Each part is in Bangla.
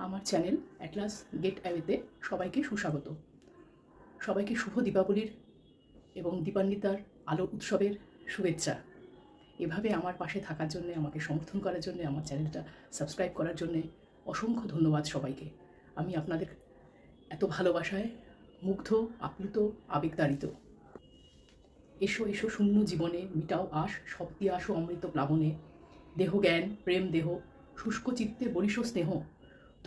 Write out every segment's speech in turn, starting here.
আমার চ্যানেল অ্যাটলাস গেট অ্যাওয়েতে সবাইকে সুস্বাগত। সবাইকে শুভ দীপাবলির এবং দীপান্বিতার আলো উৎসবের শুভেচ্ছা। এভাবে আমার পাশে থাকার জন্য, আমাকে সমর্থন করার জন্য, আমার চ্যানেলটা সাবস্ক্রাইব করার জন্য অসংখ্য ধন্যবাদ সবাইকে। আমি আপনাদের এত ভালোবাসায় মুগ্ধ, আপ্লুত, আবেগতাড়িত। এসো এসো শূন্য জীবনে, মিটাও আশ, সব দিয়ে আসো অমৃত প্লাবনে। দেহ জ্ঞান প্রেম দেহ, শুষ্ক চিত্তে বরিষ স্নেহ।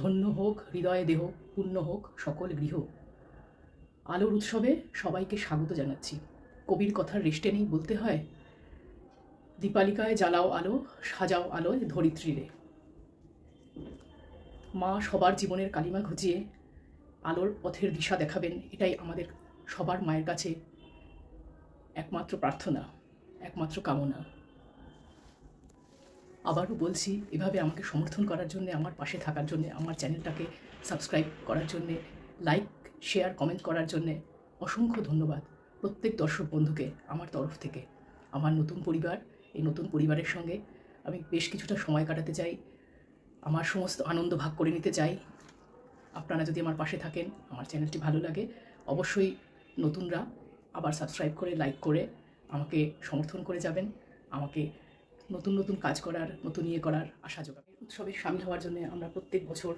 ধন্য হোক হৃদয়ে দেহ, পূর্ণ হোক সকল গৃহ। আলোর উৎসবে সবাইকে স্বাগত জানাচ্ছি। কবির কথার রেস্টে নেই বলতে হয়, দীপালিকায় জ্বালাও আলো, সাজাও আলোয় ধরিত্রীরে। মা সবার জীবনের কালিমা ঘুচিয়ে আলোর পথের দিশা দেখাবেন, এটাই আমাদের সবার মায়ের কাছে একমাত্র প্রার্থনা, একমাত্র কামনা। আবারও বলছি, এভাবে আমাকে সমর্থন করার জন্য, আমার পাশে থাকার জন্য, আমার চ্যানেলটাকে সাবস্ক্রাইব করার জন্যে, লাইক শেয়ার কমেন্ট করার জন্যে অসংখ্য ধন্যবাদ প্রত্যেক দর্শক বন্ধুকে আমার তরফ থেকে। আমার নতুন পরিবার, এই নতুন পরিবারের সঙ্গে আমি বেশ কিছুটা সময় কাটাতে চাই, আমার সমস্ত আনন্দ ভাগ করে নিতে চাই। আপনারা যদি আমার পাশে থাকেন, আমার চ্যানেলটি ভালো লাগে, অবশ্যই নতুনরা আবার সাবস্ক্রাইব করে লাইক করে আমাকে সমর্থন করে যাবেন, আমাকে নতুন নতুন কাজ করার, নতুন করার আশা যোগাবে। উৎসবে সামিল হওয়ার জন্য আমরা প্রত্যেক বছর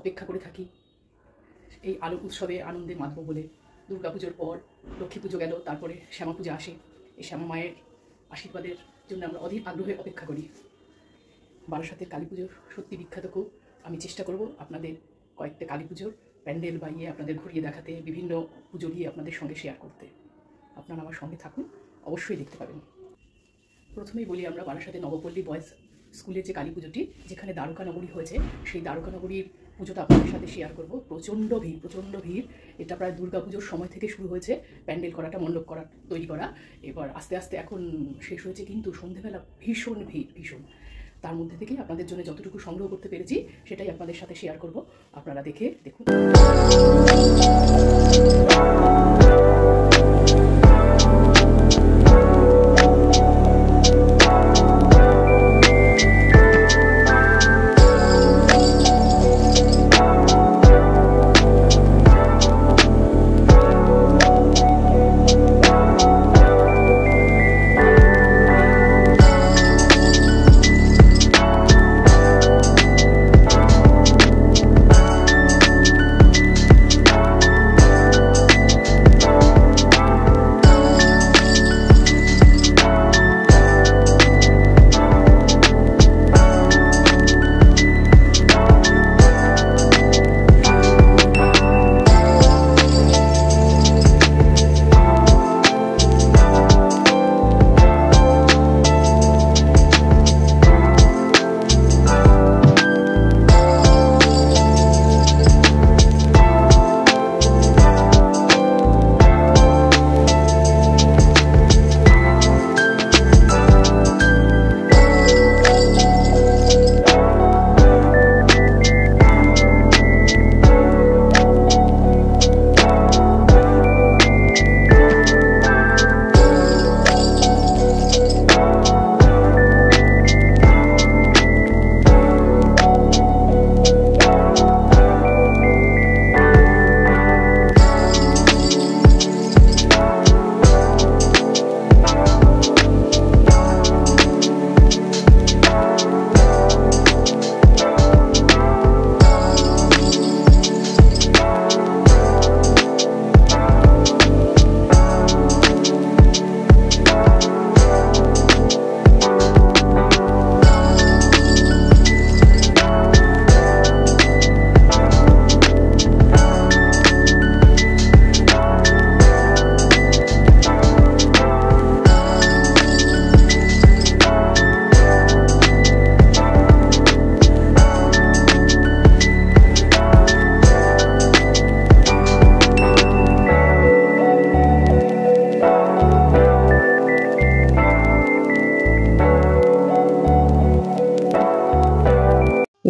অপেক্ষা করে থাকি, এই আলো উৎসবে আনন্দে মাতব বলে। দুর্গাপুজোর পর লক্ষ্মী পুজো গেল, তারপরে শ্যামা পূজা আসে। এই শ্যামা মায়ের আশীর্বাদের জন্য আমরা অধীর আগ্রহে অপেক্ষা করি। বারাসাতের কালী পুজো সত্যি বিখ্যাত খুব। আমি চেষ্টা করব আপনাদের কয়েকটা কালী পুজোর প্যান্ডেল বা আপনাদের ঘুরিয়ে দেখাতে, বিভিন্ন পুজো গিয়ে আপনাদের সঙ্গে শেয়ার করতে। আপনারা আমার সঙ্গে থাকুন, অবশ্যই দেখতে পাবেন। প্রথমেই বলি, আমরা বারাসাতে নবপল্লী বয়েজ স্কুলের যে কালী পুজোটি, যেখানে দ্বারকানগরী হয়েছে, সেই দ্বারকানগরীর পুজোটা আপনাদের সাথে শেয়ার করব। প্রচণ্ড ভিড়। এটা প্রায় দুর্গাপুজোর সময় থেকে শুরু হয়েছে প্যান্ডেল করাটা, মণ্ডপ করা, তৈরি করা। এবার আস্তে আস্তে এখন শেষ হয়েছে, কিন্তু সন্ধেবেলা ভীষণ ভিড়। তার মধ্যে থেকে আপনাদের জন্য যতটুকু সংগ্রহ করতে পেরেছি সেটাই আপনাদের সাথে শেয়ার করব। আপনারা দেখুন।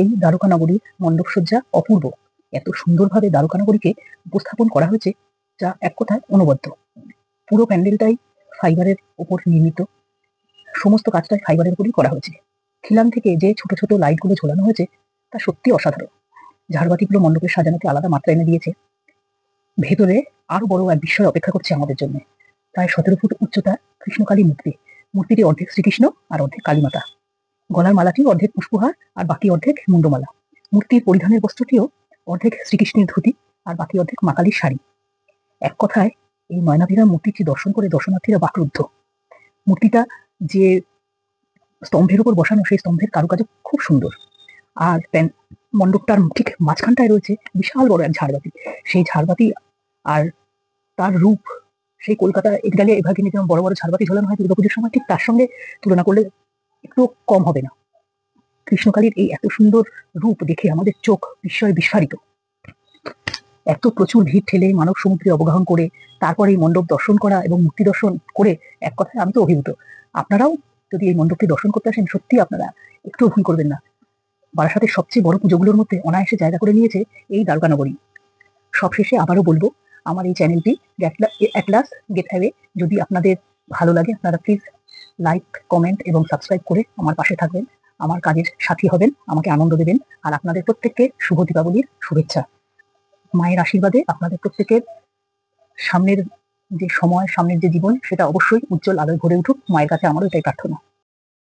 এই দ্বারকানগরীর মণ্ডপসজ্জা অপূর্ব। এত সুন্দরভাবে দ্বারকানগরীকে উপস্থাপন করা হয়েছে, যা এক কথায় অনবদ্য। পুরো প্যান্ডেলটাই ফাইবারের উপর নির্মিত, সমস্ত কাজটাই ফাইবারের উপরই করা হয়েছে। খিলান থেকে যে ছোট ছোট লাইটগুলো ঝোলানো হয়েছে তা সত্যি অসাধারণ। ঝাড়বাতিগুলো মণ্ডপের সাজানোকে আলাদা মাত্রা এনে দিয়েছে। ভেতরে আরো বড় এক বিস্ময় অপেক্ষা করছে আমাদের জন্য। প্রায় 17 ফুট উচ্চতা কৃষ্ণকালী মূর্তি। মূর্তিটি অর্ধেক শ্রীকৃষ্ণ আর অর্ধেক কালীমাতা। গলার মালাটি অর্ধেক পুষ্পহার আর বাকি অর্ধেক মুন্ডমালা। মূর্তির পরিধানের বস্ত্রটিও অর্ধেক শ্রীকৃষ্ণের ধুতি আর বাকি অর্ধেক মা কালীর শাড়ি। এক কথায় এই নয়নাভিরাম মূর্তিটি দর্শন করে দর্শনার্থীরা বাকরুদ্ধ। মূর্তিটা যে স্তম্ভের উপর বসানো, সেই স্তম্ভের কারুকাজ খুব সুন্দর। আর মণ্ডপটার ঠিক মাঝখানটায় রয়েছে বিশাল বড় এক ঝাড়বাতি। সেই ঝাড়বাতি আর তার রূপ, সেই কলকাতা এগরালে এভাগিনে যেমন বড় বড় ঝাড়বাতি ঝোলানো হয় দুর্গাপুজোর সময়, ঠিক তার সঙ্গে তুলনা করলে একটু কম হবে না। কৃষ্ণকালীর এই এত সুন্দর রূপ দেখে আমাদের চোখ বিস্ময়ে বিস্ফারিত। এত প্রচুর ভিড় ঠেলে মানব সমুদ্রে অবগাহন করে তারপর এই মণ্ডপ দর্শন করা এবং মূর্তি দর্শন করে এক কথায় আমি তো অভিভূত। আপনারাও যদি এই মণ্ডপটি দর্শন করতে আসেন, সত্যি আপনারা একটু ভুল করবেন না। বারাসাতের সবচেয়ে বড় পুজোগুলোর মধ্যে অনায়াসে জায়গা করে নিয়েছে এই দ্বারকানগরী। সবশেষে আবারও বলবো, আমার এই চ্যানেলটি অ্যাটলাস গেট অ্যাওয়ে যদি আপনাদের ভালো লাগে, আপনারা প্লিজ লাইক, কমেন্ট এবং সাবস্ক্রাইব করে আমার পাশে থাকবেন, আমার কাজের সাথী হবেন, আমাকে আনন্দ দেবেন। আর আপনাদের প্রত্যেককে শুভ দীপাবলির শুভেচ্ছা। মায়ের আশীর্বাদে আপনাদের প্রত্যেকের সামনের যে সময়, সামনের যে জীবন, সেটা অবশ্যই উজ্জ্বল আলোয় ভরে উঠুক। মায়ের কাছে আমারও এটাই প্রার্থনা।